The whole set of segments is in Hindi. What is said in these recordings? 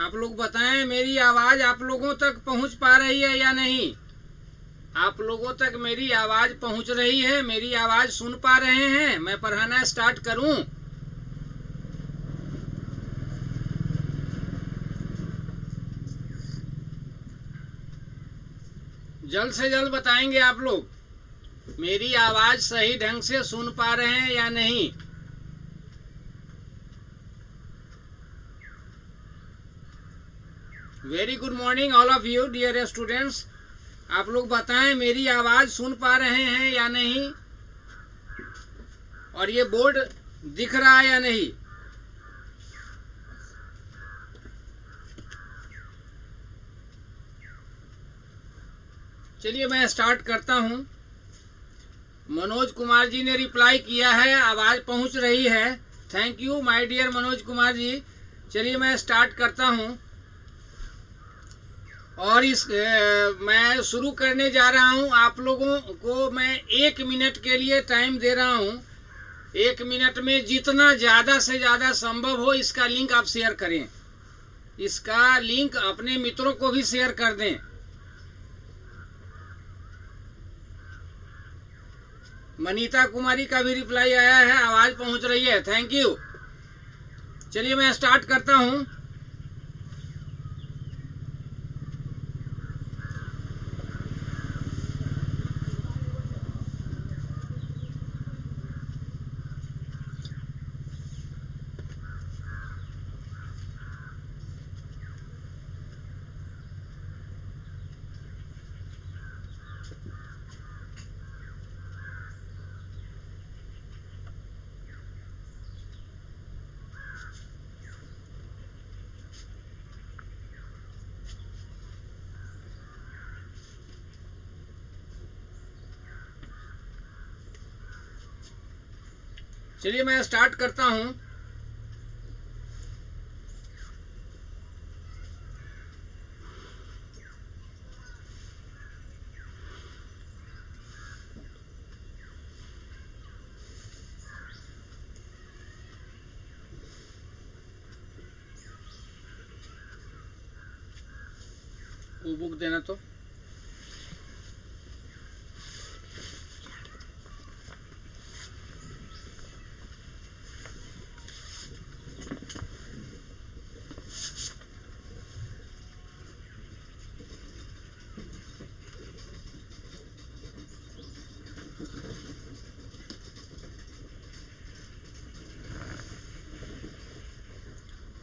आप लोग बताएं मेरी आवाज़ आप लोगों तक पहुंच पा रही है या नहीं। आप लोगों तक मेरी आवाज़ पहुंच रही है, मेरी आवाज़ सुन पा रहे हैं। मैं पढ़ाना स्टार्ट करूं? जल्द से जल्द बताएंगे आप लोग मेरी आवाज़ सही ढंग से सुन पा रहे हैं या नहीं। Very good morning all of you dear students. आप लोग बताएं मेरी आवाज़ सुन पा रहे हैं या नहीं, और ये बोर्ड दिख रहा है या नहीं। चलिए मैं स्टार्ट करता हूं। मनोज कुमार जी ने रिप्लाई किया है, आवाज़ पहुंच रही है। Thank you my dear Manoj Kumar ji. चलिए मैं स्टार्ट करता हूं, और मैं शुरू करने जा रहा हूं। आप लोगों को मैं 1 मिनट के लिए टाइम दे रहा हूं। 1 मिनट में जितना ज़्यादा से ज़्यादा संभव हो इसका लिंक आप शेयर करें। इसका लिंक अपने मित्रों को भी शेयर कर दें। मनीता कुमारी का भी रिप्लाई आया है, आवाज़ पहुंच रही है। Thank you. चलिए मैं स्टार्ट करता हूं। चलिए मैं स्टार्ट करता हूं। वो बुक देना तो।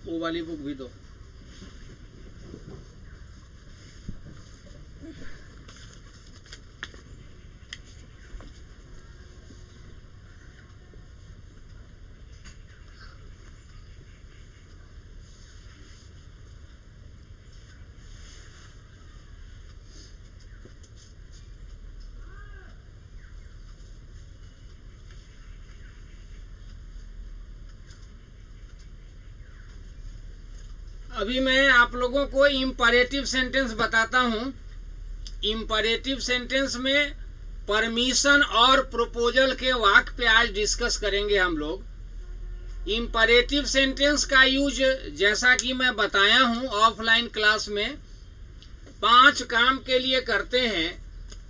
वो वाली बुक भी दो। अभी मैं आप लोगों को इम्परेटिव सेंटेंस बताता हूं। इम्परेटिव सेंटेंस में परमिशन और प्रपोजल के वाक्य पे आज डिस्कस करेंगे हम लोग। इम्परेटिव सेंटेंस का यूज जैसा कि मैं बताया हूं ऑफलाइन क्लास में 5 काम के लिए करते हैं।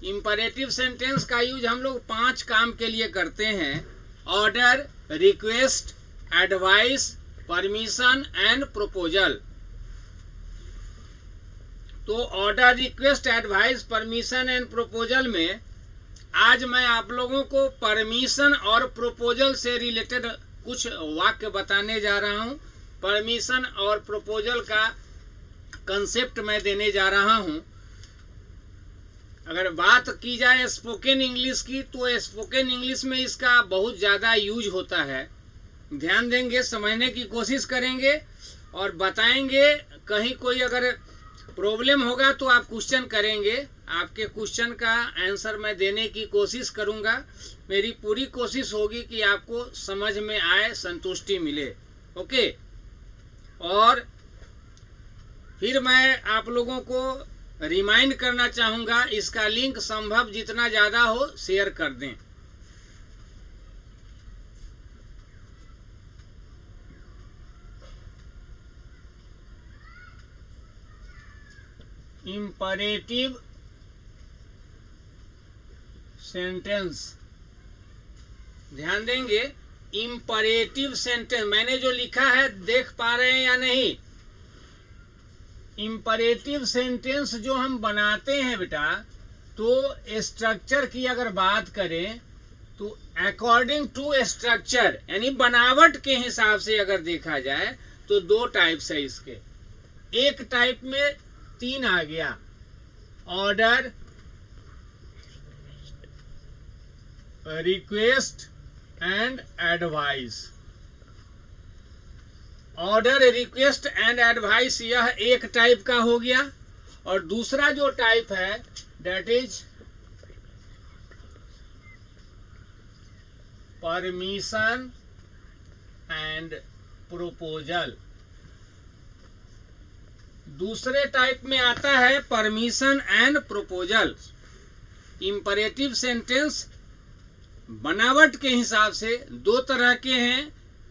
इम्परेटिव सेंटेंस का यूज हम लोग 5 काम के लिए करते हैं: order, request, advice, permission and proposal. तो order, request, advice, permission and proposal में आज मैं आप लोगों को परमिशन और प्रपोजल से रिलेटेड कुछ वाक्य बताने जा रहा हूं। परमिशन और प्रपोजल का कंसेप्ट मैं देने जा रहा हूं। अगर बात की जाए स्पोकन इंग्लिश की, तो स्पोकन इंग्लिश में इसका बहुत ज़्यादा यूज होता है। ध्यान देंगे, समझने की कोशिश करेंगे और बताएंगे। कहीं कोई अगर प्रॉब्लम होगा तो आप क्वेश्चन करेंगे, आपके क्वेश्चन का आंसर मैं देने की कोशिश करूंगा। मेरी पूरी कोशिश होगी कि आपको समझ में आए, संतुष्टि मिले। ओके। और फिर मैं आप लोगों को रिमाइंड करना चाहूँगा, इसका लिंक संभव जितना ज़्यादा हो शेयर कर दें। Imperative sentence. ध्यान देंगे, इंपरेटिव सेंटेंस मैंने जो लिखा है देख पा रहे हैं या नहीं? इंपरेटिव सेंटेंस जो हम बनाते हैं बेटा, तो स्ट्रक्चर की अगर बात करें तो अकॉर्डिंग टू स्ट्रक्चर यानी बनावट के हिसाब से अगर देखा जाए तो दो टाइप्स है इसके। एक टाइप में 3 आ गया, order, request and advice. Order, request and advice यह एक टाइप का हो गया। और दूसरा जो टाइप है that is permission and proposal. दूसरे टाइप में आता है permission and proposal. Imperative sentence बनावट के हिसाब से दो तरह के हैं।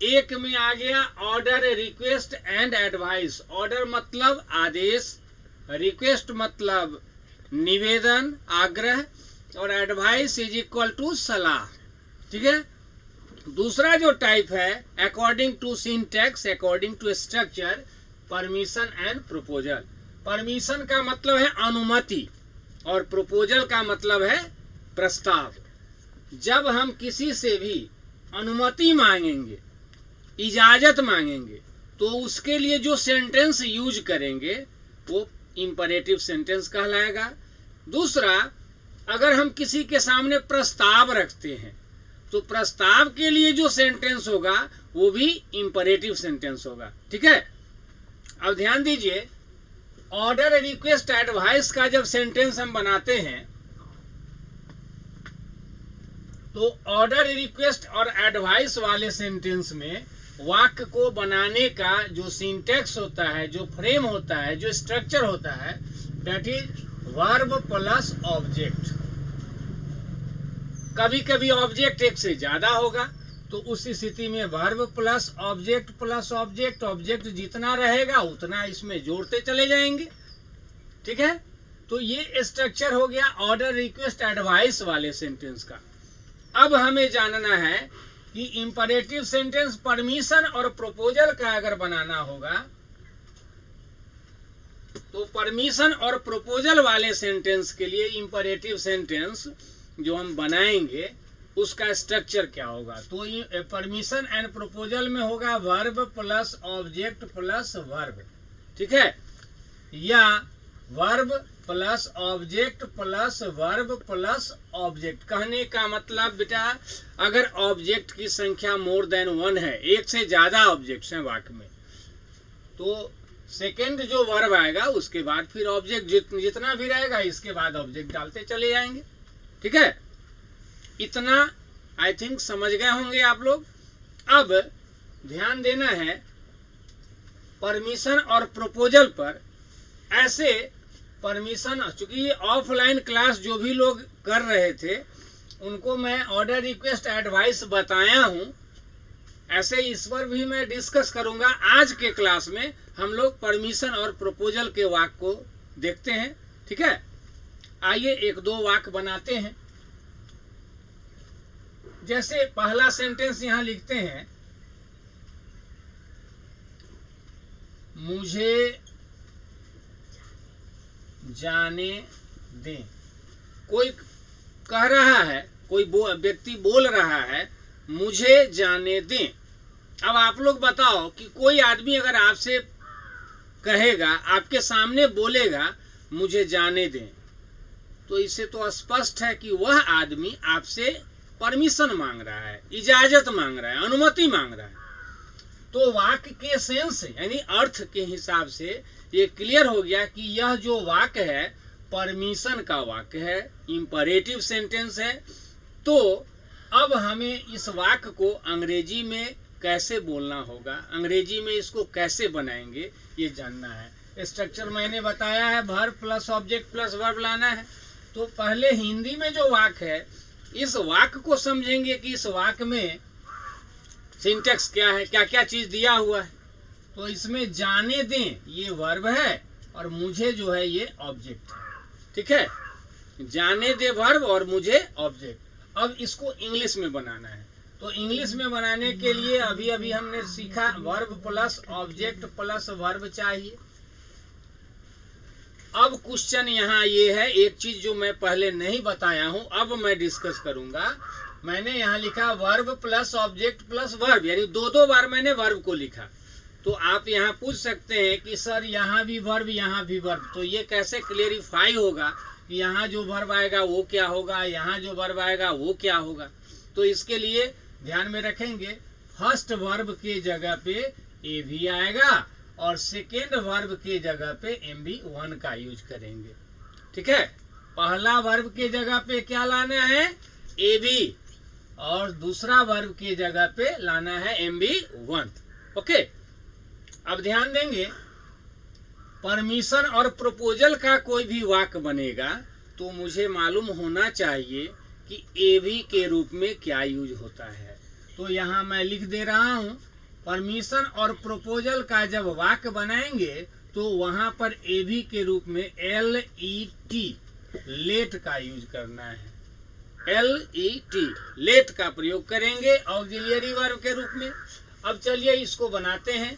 एक में आ गया order, request and advice. Order मतलब आदेश, रिक्वेस्ट मतलब निवेदन, आग्रह, और एडवाइस इज इक्वल टू सलाह। ठीक है। दूसरा जो टाइप है according to syntax, according to structure, permission and proposal. Permission का मतलब है अनुमति और प्रोपोजल का मतलब है प्रस्ताव। जब हम किसी से भी अनुमति मांगेंगे, इजाजत मांगेंगे, तो उसके लिए जो सेंटेंस यूज करेंगे वो इंपरेटिव सेंटेंस कहलाएगा। दूसरा, अगर हम किसी के सामने प्रस्ताव रखते हैं तो प्रस्ताव के लिए जो सेंटेंस होगा वो भी इंपरेटिव सेंटेंस होगा। ठीक है। अब ध्यान दीजिए, ऑर्डर, रिक्वेस्ट, एडवाइस का जब सेंटेंस हम बनाते हैं तो ऑर्डर, रिक्वेस्ट और एडवाइस वाले सेंटेंस में वाक्य को बनाने का जो सिंटैक्स होता है, जो फ्रेम होता है, जो स्ट्रक्चर होता है, that is verb plus object. कभी कभी ऑब्जेक्ट एक से ज्यादा होगा तो उस स्थिति में वर्ब प्लस ऑब्जेक्ट, ऑब्जेक्ट जितना रहेगा उतना इसमें जोड़ते चले जाएंगे। ठीक है। तो ये स्ट्रक्चर हो गया ऑर्डर, रिक्वेस्ट, एडवाइस वाले सेंटेंस का। अब हमें जानना है कि इंपरेटिव सेंटेंस परमिशन और प्रोपोजल का अगर बनाना होगा तो परमिशन और प्रोपोजल वाले सेंटेंस के लिए इंपरेटिव सेंटेंस जो हम बनाएंगे उसका स्ट्रक्चर क्या होगा? तो परमिशन एंड प्रोपोजल में होगा verb plus object plus verb. ठीक है। या verb plus object plus verb plus object. कहने का मतलब बेटा, अगर ऑब्जेक्ट की संख्या मोर देन 1 है, एक से ज्यादा ऑब्जेक्ट्स हैं वाक्य में, तो सेकेंड जो वर्ब आएगा उसके बाद फिर ऑब्जेक्ट जितना भी रहेगा इसके बाद ऑब्जेक्ट डालते चले जाएंगे। ठीक है। इतना आई थिंक समझ गए होंगे आप लोग। अब ध्यान देना है परमिशन और प्रोपोजल पर। ऐसे परमिशन, चूंकि ऑफलाइन क्लास जो भी लोग कर रहे थे उनको मैं ऑर्डर, रिक्वेस्ट, एडवाइस बताया हूं, ऐसे इस पर भी मैं डिस्कस करूंगा। आज के क्लास में हम लोग परमिशन और प्रोपोजल के वाक्य को देखते हैं। ठीक है। आइए एक दो वाक्य बनाते हैं। जैसे पहला सेंटेंस यहां लिखते हैं, मुझे जाने दें। कोई कह रहा है, कोई व्यक्ति बोल रहा है मुझे जाने दें। अब आप लोग बताओ कि कोई आदमी अगर आपसे कहेगा, आपके सामने बोलेगा मुझे जाने दें, तो इससे तो स्पष्ट है कि वह आदमी आपसे परमिशन मांग रहा है, इजाजत मांग रहा है, अनुमति मांग रहा है। तो वाक्य के सेंस यानी अर्थ के हिसाब से ये क्लियर हो गया कि यह जो वाक्य है परमिशन का वाक्य है, इंपरेटिव सेंटेंस है। तो अब हमें इस वाक्य को अंग्रेजी में कैसे बोलना होगा, अंग्रेजी में इसको कैसे बनाएंगे, ये जानना है। स्ट्रक्चर मैंने बताया है, verb plus object plus verb लाना है। तो पहले हिंदी में जो वाक्य है, इस वाक्य को समझेंगे कि इस वाक्य में सिंटैक्स क्या है, क्या क्या चीज दिया हुआ है। तो इसमें जाने दें ये वर्ब है और मुझे जो है ये ऑब्जेक्ट है। ठीक है, जाने दे वर्ब और मुझे ऑब्जेक्ट। अब इसको इंग्लिश में बनाना है, तो इंग्लिश में बनाने के लिए अभी अभी हमने सीखा verb plus object plus verb चाहिए। अब क्वेश्चन यहाँ ये है, एक चीज जो मैं पहले नहीं बताया हूं, अब मैं डिस्कस करूंगा। मैंने यहाँ लिखा verb plus object plus verb, यानी दो बार मैंने वर्ब को लिखा। तो आप यहाँ पूछ सकते हैं कि सर यहाँ भी वर्ब यहाँ भी वर्ब, तो ये कैसे क्लेरिफाई होगा कि यहाँ जो वर्ब आएगा वो क्या होगा, यहाँ जो वर्ब आएगा वो क्या होगा। तो इसके लिए ध्यान में रखेंगे, फर्स्ट वर्ब के जगह पे ए भी आएगा और सेकेंड वर्ब के जगह पे MB1 का यूज करेंगे। ठीक है, पहला वर्ब के जगह पे क्या लाना है, AB, और दूसरा वर्ब के जगह पे लाना है MB1। ओके, अब ध्यान देंगे, परमिशन और प्रपोजल का कोई भी वाक्य बनेगा तो मुझे मालूम होना चाहिए कि AB के रूप में क्या यूज होता है। तो यहाँ मैं लिख दे रहा हूँ, परमिशन और प्रपोजल का जब वाक्य बनाएंगे तो वहां पर AB के रूप में LET, लेट का यूज करना है। LET, लेट का प्रयोग करेंगे ऑक्सिलियरी वर्ब के रूप में। अब चलिए इसको बनाते हैं,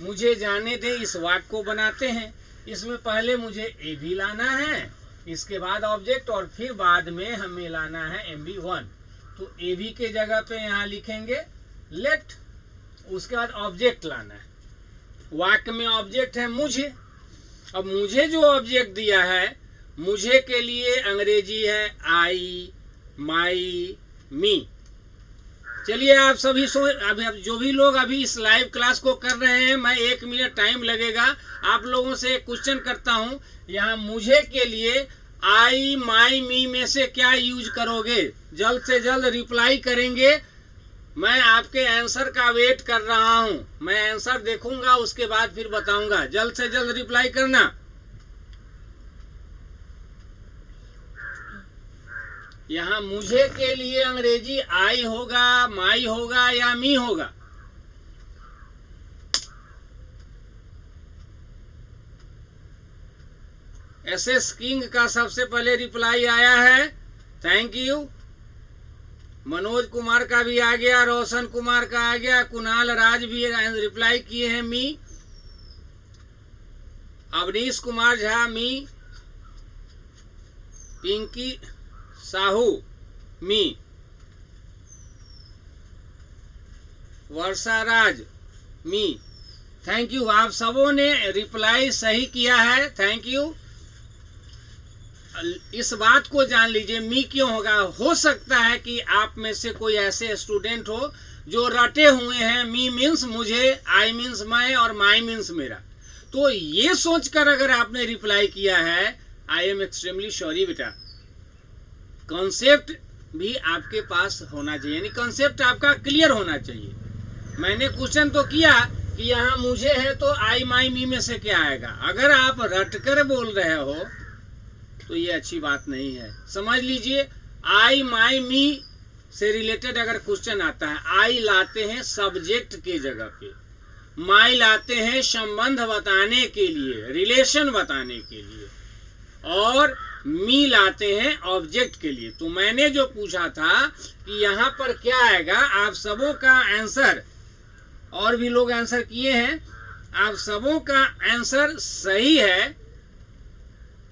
मुझे जाने दे इस वाक्य को बनाते हैं। इसमें पहले मुझे AB लाना है, इसके बाद ऑब्जेक्ट, और फिर बाद में हमें लाना है MB1। तो AB के जगह पे यहाँ लिखेंगे लेट, उसके बाद ऑब्जेक्ट लाना है। वाक्य में ऑब्जेक्ट है मुझे। अब मुझे जो ऑब्जेक्ट दिया है, मुझे के लिए अंग्रेजी है आई, माई, मी। चलिए आप सभी अभी जो भी लोग अभी इस लाइव क्लास को कर रहे हैं, मैं 1 मिनट टाइम लगेगा, आप लोगों से एक क्वेश्चन करता हूं। यहाँ मुझे के लिए आई, माई, मी में से क्या यूज करोगे? जल्द से जल्द रिप्लाई करेंगे। मैं आपके आंसर का वेट कर रहा हूं, मैं आंसर देखूंगा उसके बाद फिर बताऊंगा। जल्द से जल्द रिप्लाई करना। यहाँ मुझे के लिए अंग्रेजी आई होगा, माई होगा या मी होगा? SS किंग का सबसे पहले रिप्लाई आया है, थैंक यू। मनोज कुमार का भी आ गया, रोशन कुमार का आ गया, कुणाल राज भी रिप्लाई किए हैं मी। अवनीश कुमार झा मी, पिंकी साहू मी, वर्षा राज मी। थैंक यू, आप सबों ने रिप्लाई सही किया है, थैंक यू। इस बात को जान लीजिए मी क्यों होगा। हो सकता है कि आप में से कोई ऐसे स्टूडेंट हो जो रटे हुए हैं, मी मीन्स मुझे, आई मीन्स मैं और माई मीन्स मेरा। तो ये सोचकर अगर आपने रिप्लाई किया है, आई एम एक्सट्रीमली सॉरी बेटा। कॉन्सेप्ट भी आपके पास होना चाहिए, यानी कॉन्सेप्ट आपका क्लियर होना चाहिए। मैंने क्वेश्चन तो किया कि यहाँ मुझे है तो आई, माई, मी में से क्या आएगा। अगर आप रटकर बोल रहे हो तो ये अच्छी बात नहीं है। समझ लीजिए, आई, माई, मी से रिलेटेड अगर क्वेश्चन आता है, आई लाते हैं सब्जेक्ट के जगह पे, माई लाते हैं संबंध बताने के लिए, रिलेशन बताने के लिए, और मी लाते हैं ऑब्जेक्ट के लिए। तो मैंने जो पूछा था कि यहाँ पर क्या आएगा, आप सबों का आंसर, और भी लोग आंसर किए हैं, आप सबों का आंसर सही है।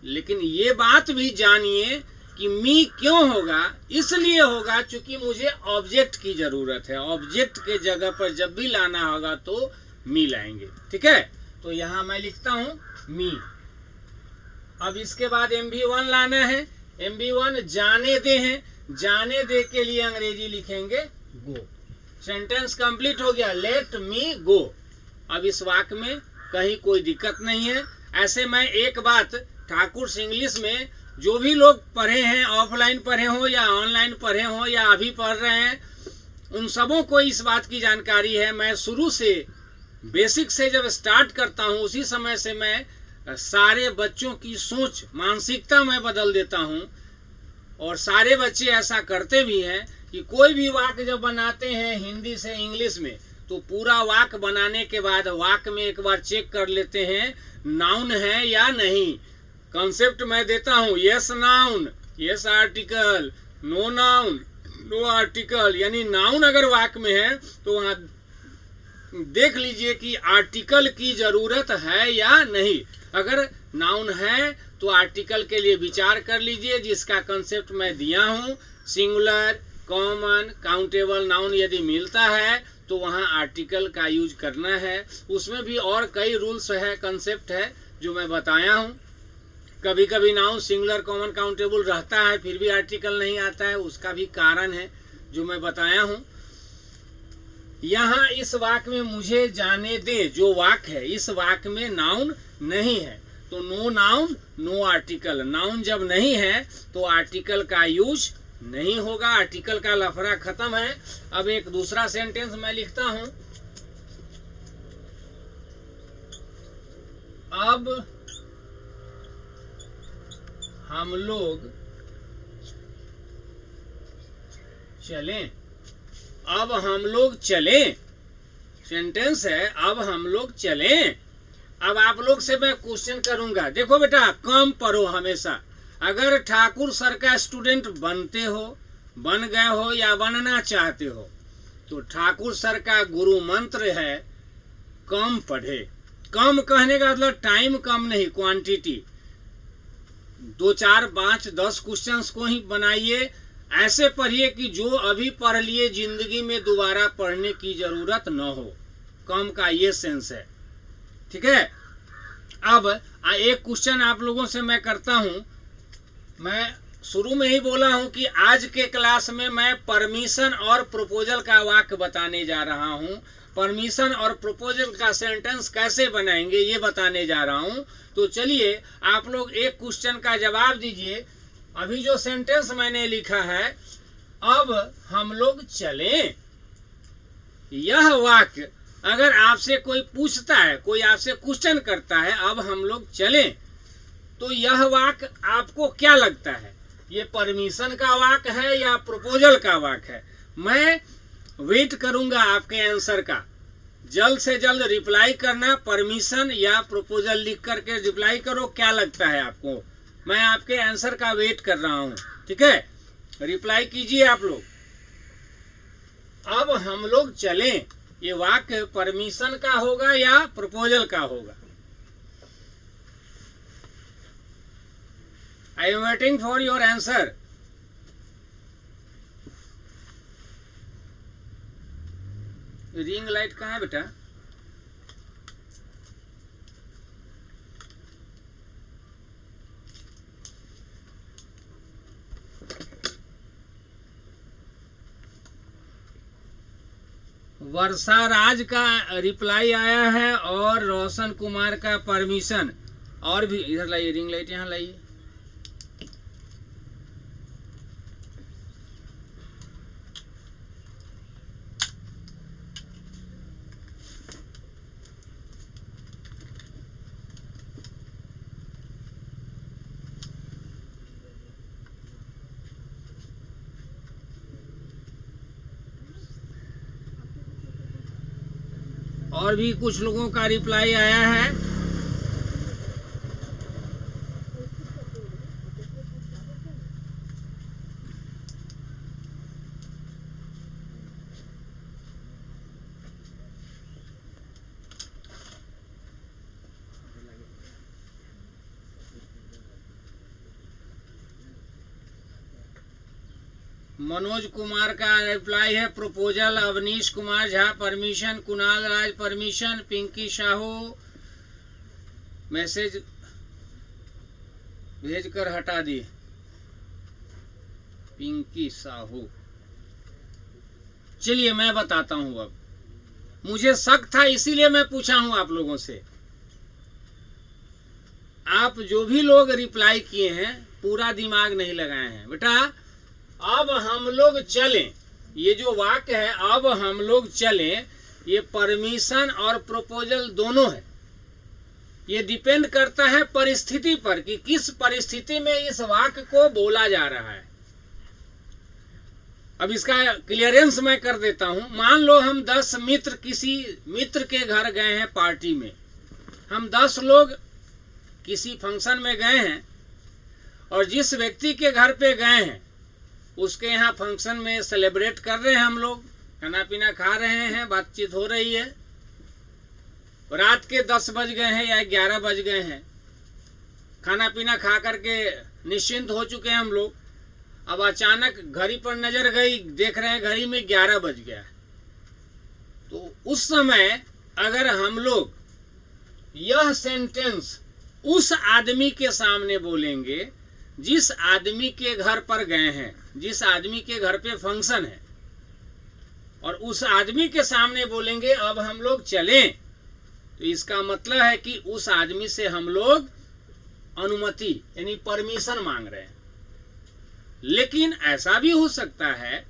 लेकिन ये बात भी जानिए कि मी क्यों होगा। इसलिए होगा क्योंकि मुझे ऑब्जेक्ट की जरूरत है। ऑब्जेक्ट के जगह पर जब भी लाना होगा तो मी लाएंगे। ठीक है, तो यहाँ मैं लिखता हूँ मी। अब इसके बाद MB1 लाना है। MB1 जाने दे है, जाने दे के लिए अंग्रेजी लिखेंगे गो। सेंटेंस कंप्लीट हो गया, लेट मी गो। अब इस वाक्य में कहीं कोई दिक्कत नहीं है। ऐसे मैं एक बात, ठाकुर इंग्लिश में जो भी लोग पढ़े हैं, ऑफलाइन पढ़े हो या ऑनलाइन पढ़े हो या अभी पढ़ रहे हैं, उन सबों को इस बात की जानकारी है। मैं शुरू से बेसिक से जब स्टार्ट करता हूँ, उसी समय से मैं सारे बच्चों की सोच, मानसिकता मैं बदल देता हूँ। और सारे बच्चे ऐसा करते भी हैं कि कोई भी वाक्य जब बनाते हैं हिंदी से इंग्लिश में, तो पूरा वाक्य बनाने के बाद वाक्य में एक बार चेक कर लेते हैं नाउन है या नहीं। कॉन्सेप्ट मैं देता हूं, yes noun, yes article, no noun, no article. यानी नाउन अगर वाक्य में है तो वहां देख लीजिए कि आर्टिकल की जरूरत है या नहीं। अगर नाउन है तो आर्टिकल के लिए विचार कर लीजिए, जिसका कंसेप्ट मैं दिया हूं। सिंगुलर, कॉमन, काउंटेबल नाउन यदि मिलता है तो वहां आर्टिकल का यूज करना है। उसमें भी और कई रूल्स है, कंसेप्ट है जो मैं बताया हूं। कभी कभी नाउन सिंगुलर, कॉमन, काउंटेबल रहता है फिर भी आर्टिकल नहीं आता है, उसका भी कारण है जो मैं बताया हूं। यहाँ इस वाक्य में मुझे जाने दे, जो वाक्य है इस वाक्य में नाउन नहीं है तो no noun no article. Noun जब नहीं है तो आर्टिकल का यूज नहीं होगा, आर्टिकल का लफड़ा खत्म है। अब एक दूसरा सेंटेंस मैं लिखता हूं। अब हम लोग चलें, अब हम लोग चलें, सेंटेंस है अब हम लोग चलें। अब आप लोग से मैं क्वेश्चन करूंगा, देखो बेटा कम पढ़ो हमेशा। अगर ठाकुर सर का स्टूडेंट बनते हो, बन गए हो या बनना चाहते हो तो ठाकुर सर का गुरु मंत्र है कम पढ़े। कम कहने का मतलब टाइम कम नहीं, क्वांटिटी। 2, 4, 5, 10 क्वेश्चंस को ही बनाइए। ऐसे पढ़िए कि जो अभी पढ़ लिए जिंदगी में दोबारा पढ़ने की जरूरत न हो। कम का ये सेंस है, ठीक है। अब एक क्वेश्चन आप लोगों से मैं करता हूं। मैं शुरू में ही बोला हूं कि आज के क्लास में मैं परमिशन और प्रपोजल का वाक्य बताने जा रहा हूं। परमिशन और प्रपोजल का सेंटेंस कैसे बनाएंगे ये बताने जा रहा हूं। तो चलिए आप लोग एक क्वेश्चन का जवाब दीजिए। अभी जो सेंटेंस मैंने लिखा है, अब हम लोग चलें, यह वाक्य अगर आपसे कोई पूछता है, कोई आपसे क्वेश्चन करता है अब हम लोग चलें, तो यह वाक्य आपको क्या लगता है? ये परमिशन का वाक्य है या प्रपोजल का वाक्य है? मैं वेट करूंगा आपके आंसर का। जल्द से जल्द रिप्लाई करना, परमिशन या प्रपोजल लिख करके रिप्लाई करो, क्या लगता है आपको। मैं आपके आंसर का वेट कर रहा हूं, ठीक है। रिप्लाई कीजिए आप लोग। अब हम लोग चलें, ये वाक्य परमिशन का होगा या प्रपोजल का होगा? I am waiting for your answer. Ring light कहाँ है बेटा? वर्षा राज का रिप्लाई आया है और रोशन कुमार का परमिशन। और भी इधर लाइए, रिंग लाइट यहाँ लाइए। और भी कुछ लोगों का रिप्लाई आया है। मनोज कुमार का रिप्लाई है प्रपोजल, अवनीश कुमार झा परमिशन, कुणाल राज परमिशन, पिंकी साहू मैसेज भेजकर हटा दी। पिंकी साहू, चलिए मैं बताता हूं। अब मुझे शक था इसीलिए मैं पूछा हूं आप लोगों से। आप जो भी लोग रिप्लाई किए हैं पूरा दिमाग नहीं लगाए हैं बेटा। अब हम लोग चलें, ये जो वाक्य है अब हम लोग चलें, ये परमिशन और प्रपोजल दोनों है। ये डिपेंड करता है परिस्थिति पर कि किस परिस्थिति में इस वाक्य को बोला जा रहा है। अब इसका क्लियरेंस मैं कर देता हूं। मान लो हम 10 मित्र किसी मित्र के घर गए हैं पार्टी में, हम 10 लोग किसी फंक्शन में गए हैं और जिस व्यक्ति के घर पे गए हैं उसके यहाँ फंक्शन में सेलिब्रेट कर रहे हैं, हम लोग खाना पीना खा रहे हैं, बातचीत हो रही है, रात के 10 बज गए हैं या 11 बज गए हैं, खाना पीना खा करके निश्चिंत हो चुके हैं हम लोग। अब अचानक घड़ी पर नजर गई, देख रहे हैं घड़ी में 11 बज गया। तो उस समय अगर हम लोग यह सेंटेंस उस आदमी के सामने बोलेंगे जिस आदमी के घर पर गए हैं, जिस आदमी के घर पे फंक्शन है, और उस आदमी के सामने बोलेंगे अब हम लोग चलें, तो इसका मतलब है कि उस आदमी से हम लोग अनुमति यानी परमिशन मांग रहे हैं। लेकिन ऐसा भी हो सकता है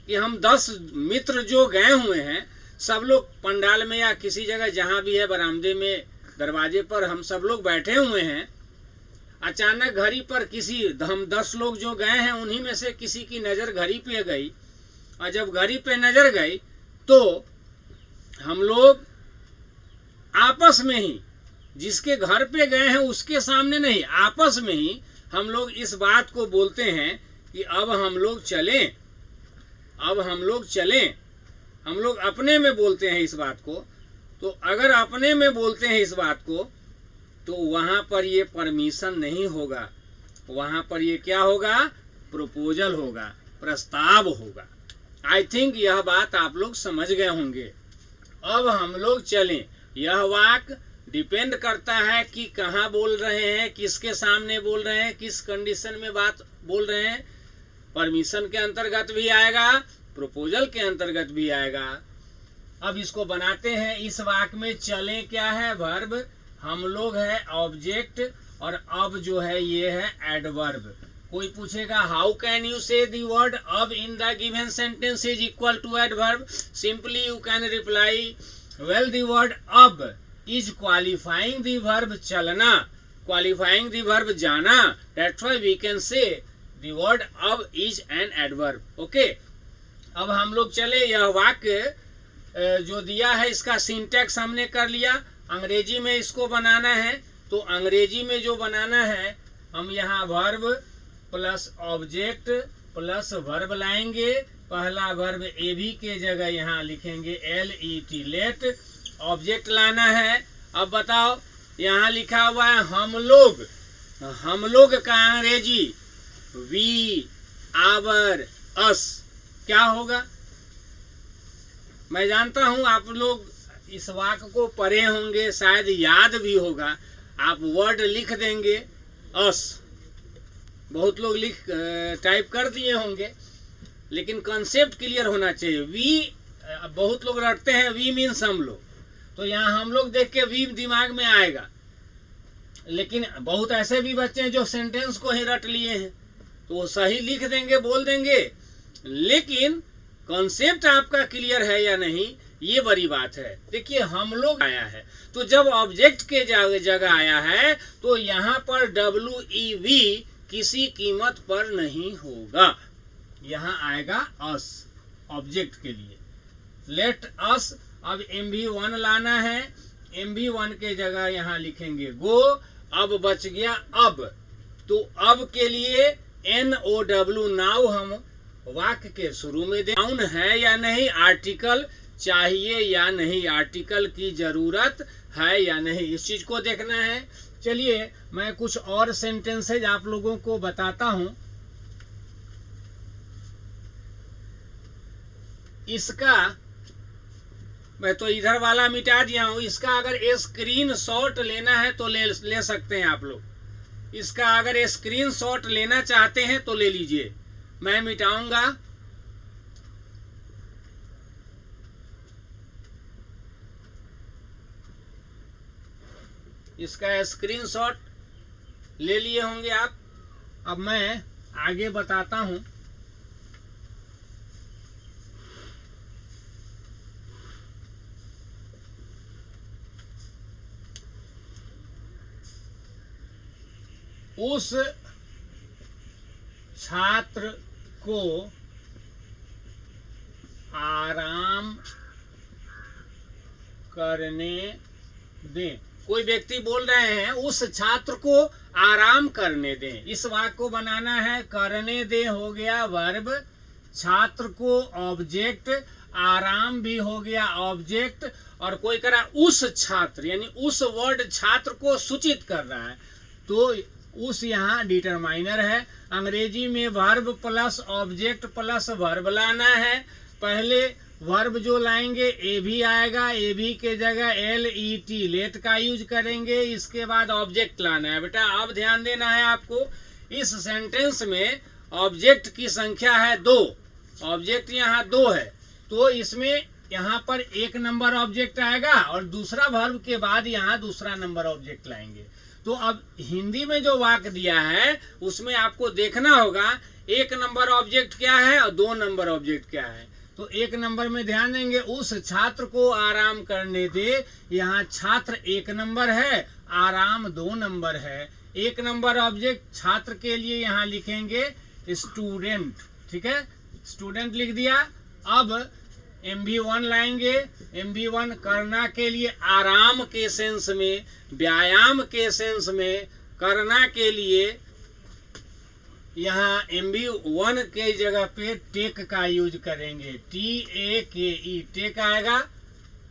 कि हम 10 मित्र जो गए हुए हैं, सब लोग पंडाल में या किसी जगह जहां भी है, बरामदे में, दरवाजे पर हम सब लोग बैठे हुए हैं, अचानक घड़ी पर किसी, हम 10 लोग जो गए हैं उन्हीं में से किसी की नज़र घड़ी पे गई, और जब घड़ी पे नज़र गई तो हम लोग आपस में ही, जिसके घर पे गए हैं उसके सामने नहीं, आपस में ही हम लोग इस बात को बोलते हैं कि अब हम लोग चलें, अब हम लोग चलें। हम लोग अपने में बोलते हैं इस बात को। तो अगर अपने में बोलते हैं इस बात को तो वहाँ पर ये परमिशन नहीं होगा, वहाँ पर ये क्या होगा, प्रपोजल होगा, प्रस्ताव होगा। आई थिंक यह बात आप लोग समझ गए होंगे। अब हम लोग चलें, यह वाक्य डिपेंड करता है कि कहाँ बोल रहे हैं, किसके सामने बोल रहे हैं, किस कंडीशन में बात बोल रहे हैं। परमिशन के अंतर्गत भी आएगा, प्रपोजल के अंतर्गत भी आएगा। अब इसको बनाते हैं। इस वाक्य में चलें क्या है, वर्ब, हम लोग है ऑब्जेक्ट, और अब जो है ये है एडवर्ब। कोई पूछेगा how can you say the word up in the given sentence is equal to adverb, simply you can reply well the word up is qualifying the verb चलना, qualifying the verb जाना, that's why we can say the word अब is an adverb. Okay? अब हम लोग चले, यह वाक्य जो दिया है इसका सिंटैक्स हमने कर लिया। अंग्रेजी में इसको बनाना है, तो अंग्रेजी में जो बनाना है हम यहाँ verb plus object plus verb लाएंगे। पहला वर्ब एबी के जगह यहाँ लिखेंगे LET, लेट। ऑब्जेक्ट लाना है। अब बताओ, यहाँ लिखा हुआ है हम लोग, हम लोग का अंग्रेजी वी, आवर, अस क्या होगा? मैं जानता हूँ आप लोग इस वाक्य को पढ़े होंगे, शायद याद भी होगा। आप वर्ड लिख देंगे अस, बहुत लोग लिख टाइप कर दिए होंगे, लेकिन कॉन्सेप्ट क्लियर होना चाहिए। वी, बहुत लोग रटते हैं वी मीन्स हम लोग, तो यहाँ हम लोग देख के वी दिमाग में आएगा। लेकिन बहुत ऐसे भी बच्चे हैं जो सेंटेंस को ही रट लिए हैं, तो वो सही लिख देंगे, बोल देंगे, लेकिन कॉन्सेप्ट आपका क्लियर है या नहीं, ये बड़ी बात है। देखिए हम लोग आया है, तो जब ऑब्जेक्ट के जगह आया है तो यहाँ पर WEV किसी कीमत पर नहीं होगा, यहाँ आएगा अस ऑब्जेक्ट के लिए। Let us. अब MV1 लाना है, MV1 के जगह यहाँ लिखेंगे गो। अब बच गया अब, तो अब के लिए NOW, नाउ हम वाक्य के शुरू में दे। नाउन है या नहीं, आर्टिकल चाहिए या नहीं, आर्टिकल की जरूरत है या नहीं, इस चीज को देखना है। चलिए मैं कुछ और सेंटेंसेज आप लोगों को बताता हूं। इसका मैं तो इधर वाला मिटा दिया हूं, इसका अगर स्क्रीन शॉट लेना है तो ले सकते हैं आप लोग। इसका अगर स्क्रीन शॉट लेना चाहते हैं तो ले लीजिए, मैं मिटाऊंगा। इसका स्क्रीनशॉट ले लिए होंगे आप। अब मैं आगे बताता हूं। उस छात्र को आराम करने दें। कोई व्यक्ति बोल रहे हैं उस छात्र को आराम करने दें। इस वाक्य को बनाना है, करने दें हो गया वर्ब, छात्र को ऑब्जेक्ट, आराम भी हो गया ऑब्जेक्ट, और कोई करा उस छात्र यानी उस वर्ड छात्र को सूचित कर रहा है तो उस यहाँ डिटरमाइनर है। अंग्रेजी में verb plus object plus verb लाना है। पहले वर्ब जो लाएंगे ए भी आएगा, ए भी के जगह LET लेट का यूज करेंगे। इसके बाद ऑब्जेक्ट लाना है। बेटा अब ध्यान देना है आपको, इस सेंटेंस में ऑब्जेक्ट की संख्या है 2, ऑब्जेक्ट यहाँ 2 है, तो इसमें यहाँ पर 1 नंबर ऑब्जेक्ट आएगा और दूसरा वर्ब के बाद यहाँ दूसरा नंबर ऑब्जेक्ट लाएंगे। तो अब हिंदी में जो वाक्य दिया है उसमें आपको देखना होगा 1 नंबर ऑब्जेक्ट क्या है और 2 नंबर ऑब्जेक्ट क्या है। तो 1 नंबर में ध्यान देंगे, उस छात्र को आराम करने दे। यहाँ छात्र 1 नंबर है, आराम 2 नंबर है। 1 नंबर ऑब्जेक्ट छात्र के लिए यहाँ लिखेंगे स्टूडेंट, ठीक है, स्टूडेंट लिख दिया। अब MB1 लाएंगे। MB1 करना के लिए आराम के सेंस में, व्यायाम के सेंस में, करना के लिए यहाँ MB1 के जगह पे टेक का यूज करेंगे, TAKE टेक आएगा।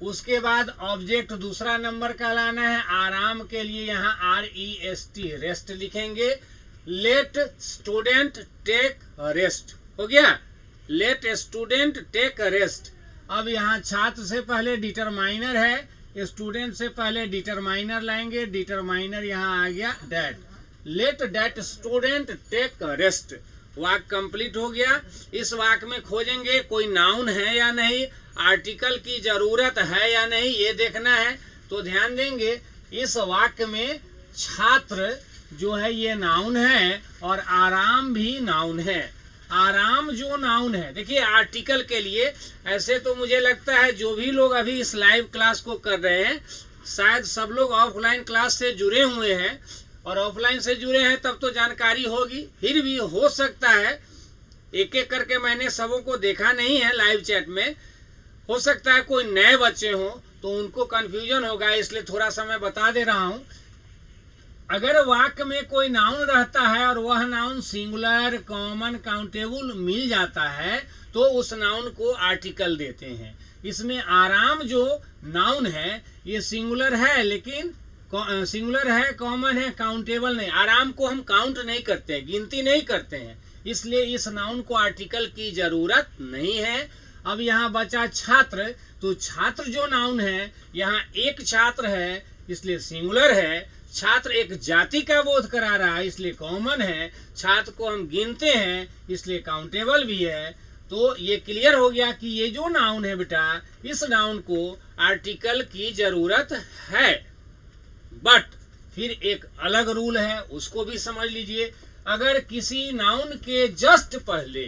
उसके बाद ऑब्जेक्ट दूसरा नंबर का लाना है, आराम के लिए यहाँ REST रेस्ट लिखेंगे। लेट स्टूडेंट टेक रेस्ट हो गया, लेट स्टूडेंट टेक रेस्ट। अब यहाँ छात्र से पहले डिटरमाइनर है, स्टूडेंट से पहले डिटरमाइनर लाएंगे, डिटरमाइनर यहाँ आ गया that, let that student take rest. वाक्य कंप्लीट हो गया। इस वाक्य में खोजेंगे कोई नाउन है या नहीं, आर्टिकल की जरूरत है या नहीं, ये देखना है। तो ध्यान देंगे इस वाक्य में छात्र जो है ये नाउन है और आराम भी नाउन है। आराम जो नाउन है, देखिए आर्टिकल के लिए ऐसे तो मुझे लगता है जो भी लोग अभी इस लाइव क्लास को कर रहे हैं शायद सब लोग ऑफलाइन क्लास से जुड़े हुए हैं, और ऑफलाइन से जुड़े हैं तब तो जानकारी होगी। फिर भी हो सकता है एक एक करके मैंने सबों को देखा नहीं है लाइव चैट में, हो सकता है कोई नए बच्चे हों तो उनको कन्फ्यूजन होगा, इसलिए थोड़ा सा मैं बता दे रहा हूँ। अगर वाक्य में कोई नाउन रहता है और वह नाउन सिंगुलर, कॉमन, काउंटेबल मिल जाता है तो उस नाउन को आर्टिकल देते हैं। इसमें आराम जो नाउन है ये सिंगुलर है, लेकिन सिंगुलर है, कॉमन है, काउंटेबल नहीं। आराम को हम काउंट नहीं करते, गिनती नहीं करते हैं, इसलिए इस नाउन को आर्टिकल की जरूरत नहीं है। अब यहाँ बचा छात्र, तो छात्र जो नाउन है यहाँ एक छात्र है इसलिए सिंगुलर है। छात्र एक जाति का बोध करा रहा है इसलिए कॉमन है। छात्र को हम गिनते हैं इसलिए काउंटेबल भी है। तो ये क्लियर हो गया कि ये जो नाउन है बेटा, इस नाउन को आर्टिकल की जरूरत है। बट फिर एक अलग रूल है, उसको भी समझ लीजिए। अगर किसी नाउन के जस्ट पहले,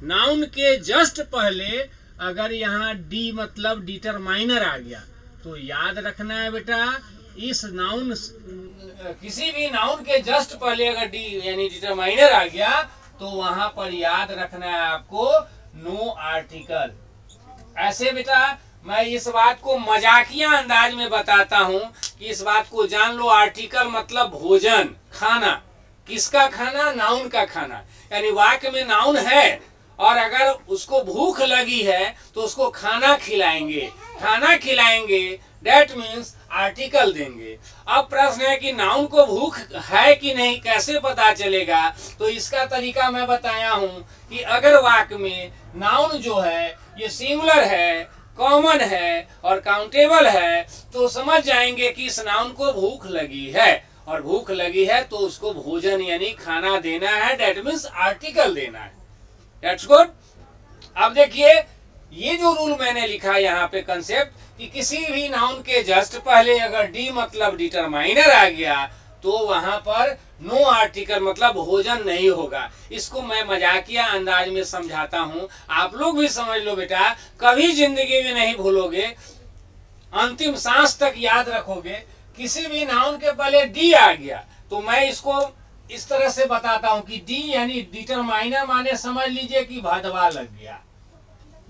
नाउन के जस्ट पहले अगर यहाँ डी मतलब डिटरमाइनर आ गया तो याद रखना है बेटा, इस नाउन किसी भी नाउन के जस्ट पहले अगर डी यानी डिटरमाइनर आ गया तो वहां पर याद रखना है आपको नो आर्टिकल। ऐसे बेटा मैं इस बात को मजाकिया अंदाज में बताता हूं कि इस बात को जान लो, आर्टिकल मतलब भोजन, खाना। किसका खाना? नाउन का खाना। यानी वाक्य में नाउन है और अगर उसको भूख लगी है तो उसको खाना खिलाएंगे, खाना खिलाएंगे डेट मीन्स आर्टिकल देंगे। अब प्रश्न है कि नाउन को भूख है कि नहीं कैसे पता चलेगा? तो इसका तरीका मैं बताया हूं कि अगर वाक्य में नाउन जो है ये सिंगुलर है, कॉमन है और काउंटेबल है तो समझ जाएंगे कि इस नाउन को भूख लगी है, और भूख लगी है तो उसको भोजन यानी खाना देना है, डेट मीन्स आर्टिकल देना है। That's good। अब देखिए ये जो रूल मैंने लिखा यहाँ पे कंसेप्ट कि किसी भी नाउन के जस्ट पहले अगर डी मतलब डिटरमाइनर आ गया तो वहां पर नो आर्टिकल मतलब भोजन नहीं होगा। इसको मैं मजाकिया अंदाज में समझाता हूँ, आप लोग भी समझ लो बेटा, कभी जिंदगी में नहीं भूलोगे, अंतिम सांस तक याद रखोगे। किसी भी नाउन के पहले डी आ गया तो मैं इसको इस तरह से बताता हूं कि डी यानी डिटरमाइनर माने समझ लीजिए कि भदवा लग गया।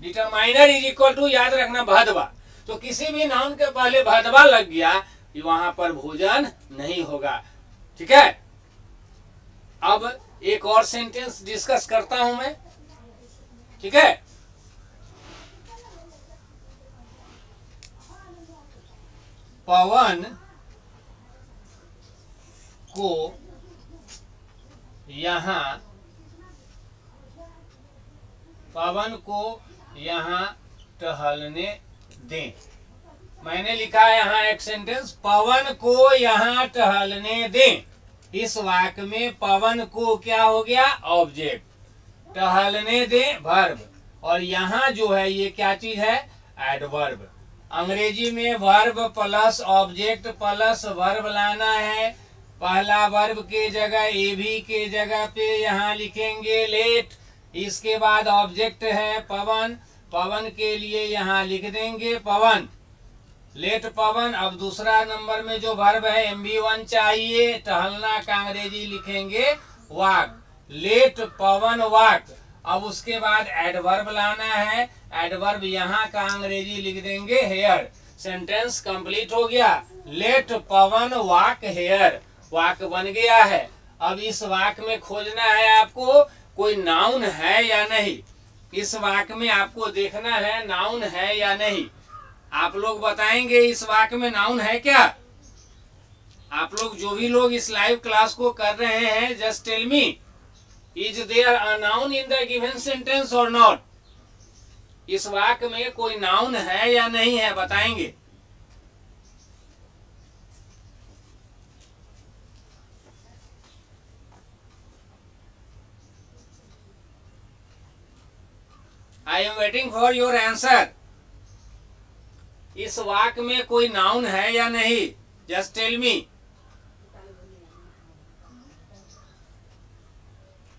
डिटरमाइनर इज इक्वल टू, याद रखना, भदवा। तो किसी भी नाउन के पहले भदवा लग गया, वहां पर भोजन नहीं होगा। ठीक है, अब एक और सेंटेंस डिस्कस करता हूं मैं। ठीक है, पवन को यहां टहलने दें। मैंने लिखा है यहां एक सेंटेंस, पवन को यहां टहलने दें। इस वाक्य में पवन को क्या हो गया, ऑब्जेक्ट, टहलने दें वर्ब, और यहां जो है ये क्या चीज है, एडवर्ब। अंग्रेजी में verb plus object plus verb लाना है। पहला वर्ब के जगह एवी के जगह पे यहाँ लिखेंगे लेट, इसके बाद ऑब्जेक्ट है पवन, पवन के लिए यहाँ लिख देंगे पवन, लेट पवन। अब दूसरा नंबर में जो वर्ब है MV1 चाहिए, टहलना का अंग्रेजी लिखेंगे वॉक, लेट पवन वॉक। अब उसके बाद एडवर्ब लाना है, एडवर्ब यहाँ का अंग्रेजी लिख देंगे हेयर। सेंटेंस कंप्लीट हो गया, लेट पवन वॉक हेयर, वाक बन गया है। अब इस वाक में खोजना है आपको कोई नाउन है या नहीं। इस वाक में आपको देखना है नाउन है या नहीं। आप लोग बताएंगे इस वाक में नाउन है क्या? आप लोग जो भी लोग इस लाइव क्लास को कर रहे हैं, just tell me, is there a noun in the given sentence और नॉट? इस वाक में कोई नाउन है या नहीं है, बताएंगे। I am waiting for your answer. इस वाक्य में कोई नाउन है या नहीं, जस्ट टेल मी।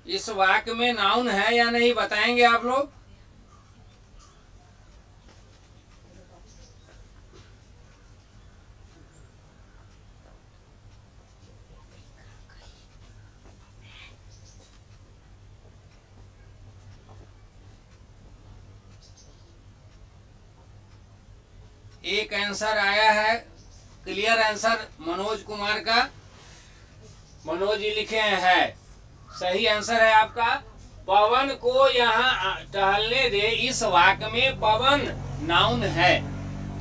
इस वाक्य में नाउन है या नहीं, बताएंगे आप लोग। एक आंसर आया है, क्लियर आंसर मनोज कुमार का, मनोज जी लिखे हैं, सही आंसर है आपका। पवन को यहाँ टहलने दे, इस वाक्य में पवन नाउन है।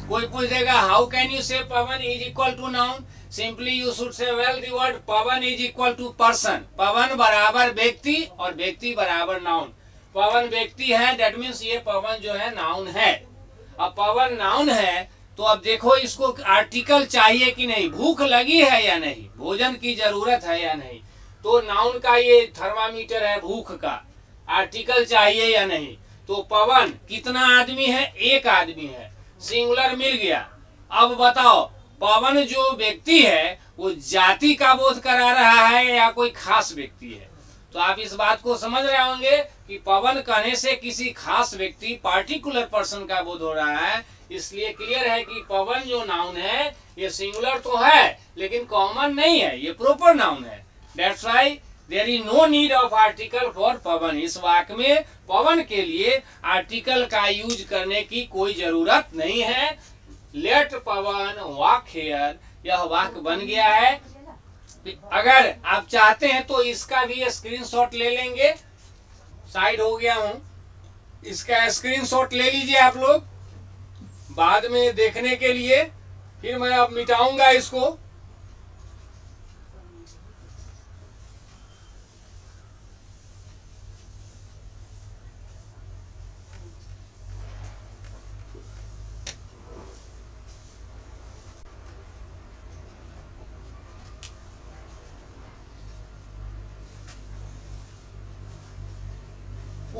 कोई पूछ देगा how can you say Pawan is equal to noun, simply you should say well the word Pawan is equal to person. Pawan बराबर व्यक्ति और व्यक्ति बराबर नाउन। पवन व्यक्ति है, दैट मीन्स ये पवन जो है नाउन है। अब पवन नाउन है तो अब देखो इसको आर्टिकल चाहिए कि नहीं, भूख लगी है या नहीं, भोजन की जरूरत है या नहीं। तो नाउन का ये थर्मामीटर है भूख का, आर्टिकल चाहिए या नहीं। तो पवन कितना आदमी है, एक आदमी है, सिंगुलर मिल गया। अब बताओ पवन जो व्यक्ति है वो जाति का बोध करा रहा है या कोई खास व्यक्ति है। तो आप इस बात को समझ रहे होंगे कि पवन कहने से किसी खास व्यक्ति, पार्टिकुलर पर्सन का बोध हो रहा है। इसलिए क्लियर है कि पवन जो नाउन है ये सिंगुलर तो है लेकिन कॉमन नहीं है, ये प्रॉपर नाउन है। That's why there is no need of article for Pawan. इस वाक्य में पवन के लिए आर्टिकल का यूज करने की कोई जरूरत नहीं है। लेट पवन वॉक हियर, यह वाक्य बन गया है। अगर आप चाहते हैं तो इसका भी स्क्रीनशॉट ले लेंगे, साइड हो गया हूं, इसका स्क्रीनशॉट ले लीजिए आप लोग बाद में देखने के लिए। फिर मैं अब मिटाऊंगा इसको।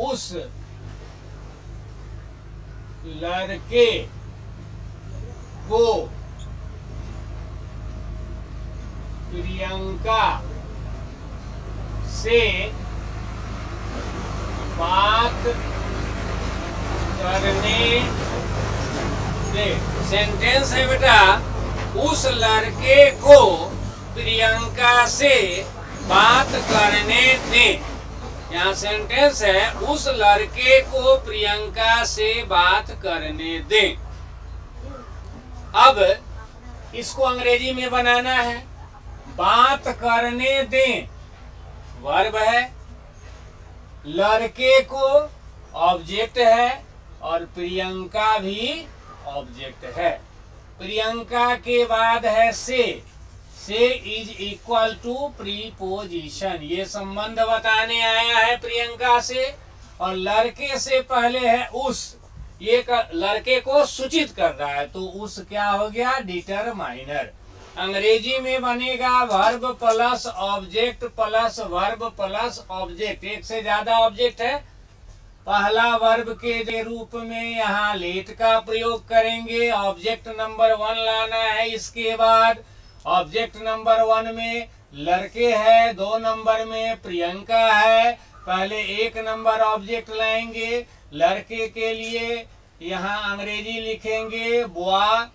उस लड़के को प्रियंका से बात करने दे। सेंटेंस है बेटा, उस लड़के को प्रियंका से बात करने दे। यहाँ सेंटेंस है, उस लड़के को प्रियंका से बात करने दें। अब इसको अंग्रेजी में बनाना है। बात करने दें वर्ब है, लड़के को ऑब्जेक्ट है और प्रियंका भी ऑब्जेक्ट है। प्रियंका के बाद है से इज इक्वल टू प्रीपोजिशन। ये संबंध बताने आया है प्रियंका से, और लड़के से पहले है उस, ये लड़के को सूचित कर रहा है, तो उस क्या हो गया, डिटरमाइनर। अंग्रेजी में बनेगा verb plus object plus verb plus object. एक से ज्यादा ऑब्जेक्ट है, पहला वर्ब के रूप में यहाँ लेट का प्रयोग करेंगे। ऑब्जेक्ट नंबर 1 लाना है। इसके बाद ऑब्जेक्ट नंबर 1 में लड़के है, 2 नंबर में प्रियंका है। पहले 1 नंबर ऑब्जेक्ट लाएंगे लड़के के लिए, यहाँ अंग्रेजी लिखेंगे बुआ।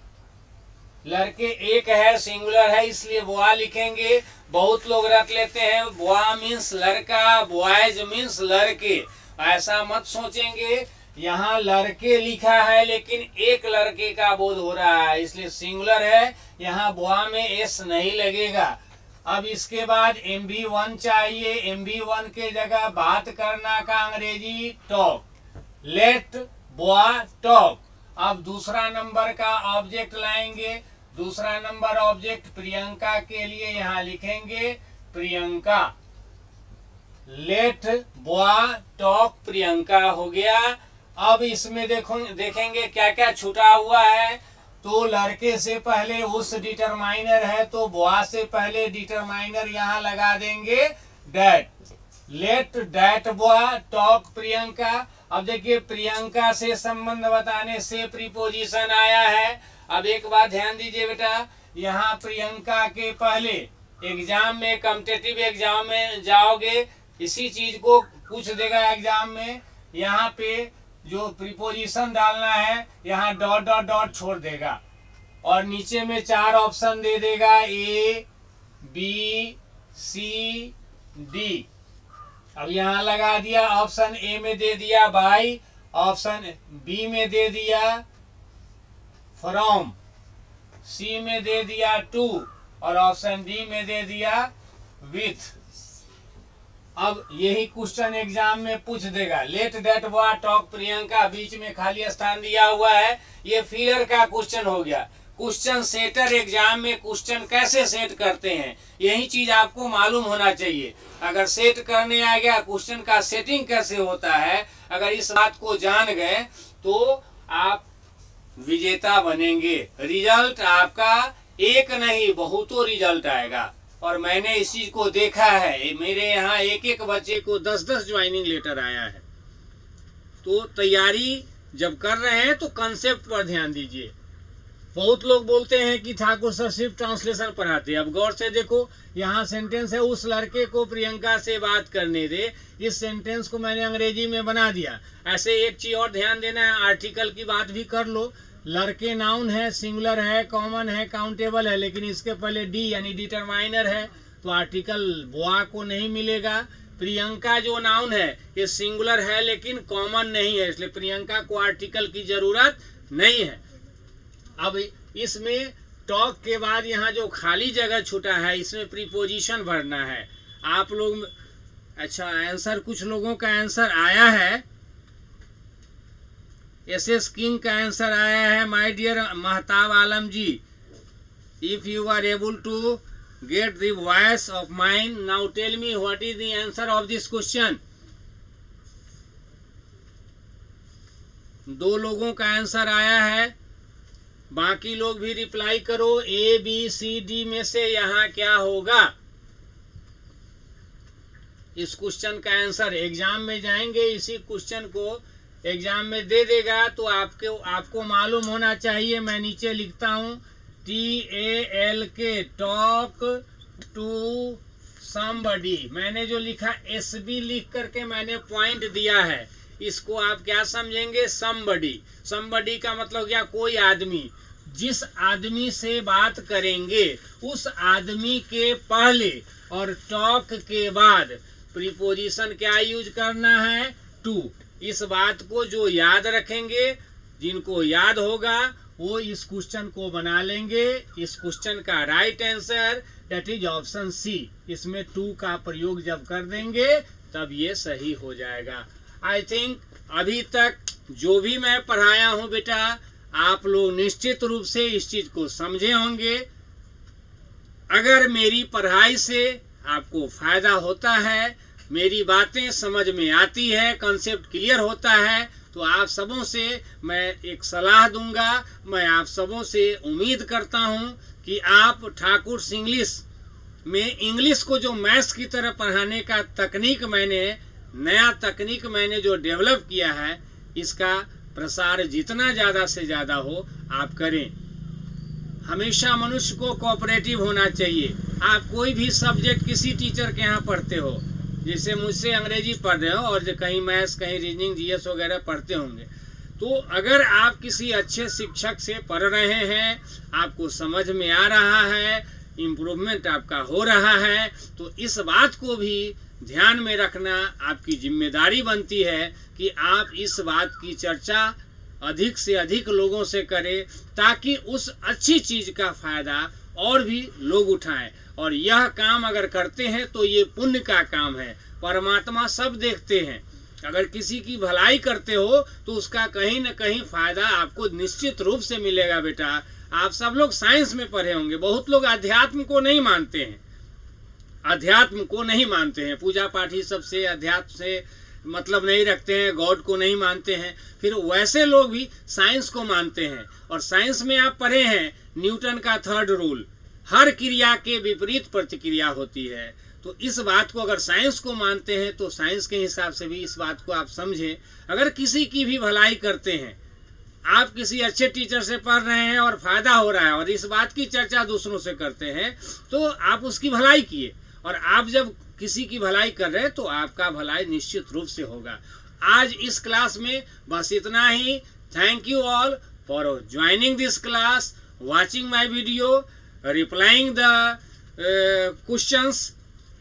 लड़के एक है, सिंगुलर है, इसलिए बुआ लिखेंगे। बहुत लोग रख लेते हैं बुआ मीन्स लड़का, बॉयज मीन्स लड़के। ऐसा मत सोचेंगे, यहाँ लड़के लिखा है लेकिन एक लड़के का बोध हो रहा है, इसलिए सिंगुलर है, यहाँ बुआ में एस नहीं लगेगा। अब इसके बाद MB1 चाहिए। MB1 के जगह बात करना का अंग्रेजी टॉक, लेट बुआ टॉक। अब दूसरा नंबर का ऑब्जेक्ट लाएंगे। दूसरा नंबर ऑब्जेक्ट प्रियंका के लिए यहाँ लिखेंगे प्रियंका, लेट बुआ टॉक प्रियंका हो गया। अब इसमें देखेंगे क्या क्या छूटा हुआ है। तो लड़के से पहले उस डिटरमाइनर है, तो बुआ से पहले डिटरमाइनर यहाँ लगा देंगे डैट। लेट डैट बुआ टॉक प्रियंका। अब देखिए प्रियंका से संबंध बताने से प्रीपोजिशन आया है। अब एक बात ध्यान दीजिए बेटा, यहाँ प्रियंका के पहले एग्जाम में, कॉम्पिटिटिव एग्जाम में जाओगे, इसी चीज को पूछ देगा एग्जाम में। यहाँ पे जो प्रीपोजिशन डालना है, यहाँ डॉट डॉट डॉट छोड़ देगा और नीचे में 4 ऑप्शन दे देगा, A, B, C, D। अब यहाँ लगा दिया, ऑप्शन A में दे दिया बाय, ऑप्शन B में दे दिया फ्रॉम, C में दे दिया टू और ऑप्शन D में दे दिया विथ। अब यही क्वेश्चन एग्जाम में पूछ देगा। Let that boy talk Priyanka, बीच में खाली स्थान दिया हुआ है, ये फिलर का क्वेश्चन हो गया। क्वेश्चन सेटर एग्जाम में क्वेश्चन कैसे सेट करते हैं, यही चीज आपको मालूम होना चाहिए। अगर सेट करने आ गया क्वेश्चन का सेटिंग कैसे होता है, अगर इस बात को जान गए तो आप विजेता बनेंगे। रिजल्ट आपका एक नहीं बहुतों रिजल्ट आएगा, और मैंने इस चीज को देखा है। मेरे यहाँ एक एक बच्चे को 10-10 ज्वाइनिंग लेटर आया है। तो तैयारी जब कर रहे हैं तो कंसेप्ट पर ध्यान दीजिए। बहुत लोग बोलते हैं कि ठाकुर सर सिर्फ ट्रांसलेशन पढ़ाते हैं। अब गौर से देखो, यहाँ सेंटेंस है, उस लड़के को प्रियंका से बात करने दे। इस सेंटेंस को मैंने अंग्रेजी में बना दिया। ऐसे एक चीज और ध्यान देना है, आर्टिकल की बात भी कर लो। लड़के नाउन है, सिंगुलर है, कॉमन है, काउंटेबल है, लेकिन इसके पहले डी यानी डिटरमाइनर है, तो आर्टिकल बुआ को नहीं मिलेगा। प्रियंका जो नाउन है ये सिंगुलर है लेकिन कॉमन नहीं है, इसलिए प्रियंका को आर्टिकल की जरूरत नहीं है। अब इसमें टॉक के बाद यहाँ जो खाली जगह छूटा है, इसमें प्रीपोजिशन भरना है। आप लोग, अच्छा आंसर, कुछ लोगों का आंसर आया है। SS किंग का आंसर आया है, my dear Mahtab Alam ji, if you are able to get the voice of mind, now tell me what is the answer of this question. 2 लोगों का आंसर आया है, बाकी लोग भी रिप्लाई करो। A, B, C, D में से यहाँ क्या होगा? इस क्वेश्चन का आंसर एग्जाम में जाएंगे, इसी क्वेश्चन को एग्जाम में दे देगा, तो आपको मालूम होना चाहिए। मैं नीचे लिखता हूँ TALK, टॉक टू समबडी। मैंने जो लिखा SB लिख करके मैंने पॉइंट दिया है, इसको आप क्या समझेंगे? समबडी। समबडी का मतलब क्या? कोई आदमी। जिस आदमी से बात करेंगे उस आदमी के पहले और टॉक के बाद प्रीपोजिशन क्या यूज करना है, टू। इस बात को जो याद रखेंगे, जिनको याद होगा वो इस क्वेश्चन को बना लेंगे। इस क्वेश्चन का right answer that is option C. इसमें टू का प्रयोग जब कर देंगे तब ये सही हो जाएगा। आई थिंक अभी तक जो भी मैं पढ़ाया हूँ बेटा, आप लोग निश्चित रूप से इस चीज को समझे होंगे। अगर मेरी पढ़ाई से आपको फायदा होता है, मेरी बातें समझ में आती है, कंसेप्ट क्लियर होता है, तो आप सबों से मैं एक सलाह दूंगा। मैं आप सबों से उम्मीद करता हूं कि आप ठाकुर इंग्लिश में इंग्लिश को जो मैथ्स की तरह पढ़ाने का नया तकनीक मैंने जो डेवलप किया है, इसका प्रसार जितना ज़्यादा से ज़्यादा हो आप करें। हमेशा मनुष्य को कोऑपरेटिव होना चाहिए। आप कोई भी सब्जेक्ट किसी टीचर के यहाँ पढ़ते हो, जैसे मुझसे अंग्रेजी पढ़ रहे हो और कहीं मैथ्स, कहीं रीजनिंग, जीएस वगैरह पढ़ते होंगे, तो अगर आप किसी अच्छे शिक्षक से पढ़ रहे हैं, आपको समझ में आ रहा है, इम्प्रूवमेंट आपका हो रहा है, तो इस बात को भी ध्यान में रखना आपकी जिम्मेदारी बनती है कि आप इस बात की चर्चा अधिक से अधिक लोगों से करें, ताकि उस अच्छी चीज़ का फ़ायदा और भी लोग उठाएं। और यह काम अगर करते हैं तो ये पुण्य का काम है, परमात्मा सब देखते हैं। अगर किसी की भलाई करते हो तो उसका कहीं न कहीं फ़ायदा आपको निश्चित रूप से मिलेगा। बेटा, आप सब लोग साइंस में पढ़े होंगे, बहुत लोग अध्यात्म को नहीं मानते हैं, पूजा पाठ ही सबसे, अध्यात्म से मतलब नहीं रखते हैं, गॉड को नहीं मानते हैं। फिर वैसे लोग भी साइंस को मानते हैं, और साइंस में आप पढ़े हैं न्यूटन का थर्ड रूल, हर क्रिया के विपरीत प्रतिक्रिया होती है। तो इस बात को अगर साइंस को मानते हैं तो साइंस के हिसाब से भी इस बात को आप समझें। अगर किसी की भी भलाई करते हैं, आप किसी अच्छे टीचर से पढ़ रहे हैं और फायदा हो रहा है और इस बात की चर्चा दूसरों से करते हैं, तो आप उसकी भलाई किए। और आप जब किसी की भलाई कर रहे हैं तो आपका भलाई निश्चित रूप से होगा। आज इस क्लास में बस इतना ही। Thank you all for joining this class, watching my video, replying the questions.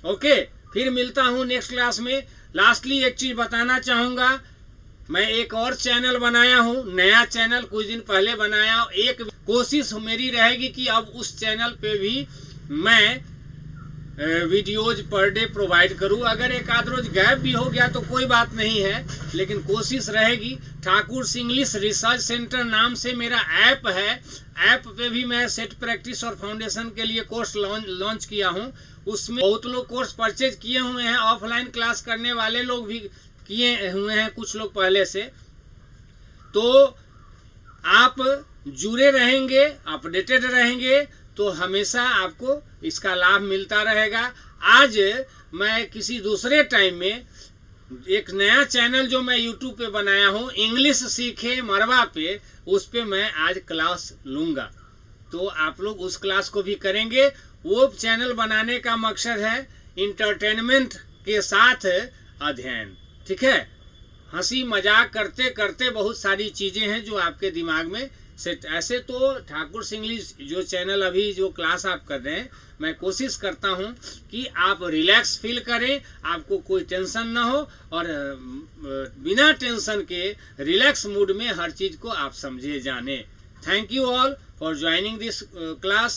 Okay, फिर मिलता हूँ नेक्स्ट क्लास में। लास्टली एक चीज़ बताना चाहूँगा, मैं एक और चैनल बनाया हूँ, नया चैनल कुछ दिन पहले बनाया। एक कोशिश मेरी रहेगी कि अब उस चैनल पे भी मैं वीडियोज पर डे प्रोवाइड करूँ। अगर एक आध रोज गैप भी हो गया तो कोई बात नहीं है, लेकिन कोशिश रहेगी। ठाकुर इंग्लिश रिसर्च सेंटर नाम से मेरा ऐप है, ऐप पे भी मैं सेट प्रैक्टिस और फाउंडेशन के लिए कोर्स लॉन्च किया हूँ। उसमें बहुत लोग कोर्स परचेज किए हुए हैं, ऑफलाइन क्लास करने वाले लोग भी किए हुए हैं कुछ लोग पहले से। तो आप जुड़े रहेंगे, अपडेटेड रहेंगे, तो हमेशा आपको इसका लाभ मिलता रहेगा। आज मैं किसी दूसरे टाइम में एक नया चैनल जो मैं यूट्यूब पे बनाया हूँ, इंग्लिश सीखे मरवा पे, उस पे मैं आज क्लास लूँगा, तो आप लोग उस क्लास को भी करेंगे। वो चैनल बनाने का मकसद है इंटरटेनमेंट के साथ अध्ययन, ठीक है। हंसी मजाक करते करते बहुत सारी चीज़ें हैं जो आपके दिमाग में सेट। ऐसे तो ठाकुर इंग्लिश जो चैनल अभी जो क्लास आप कर रहे हैं, मैं कोशिश करता हूं कि आप रिलैक्स फील करें, आपको कोई टेंशन ना हो, और बिना टेंशन के रिलैक्स मूड में हर चीज़ को आप समझे जाने। Thank you all for joining this class.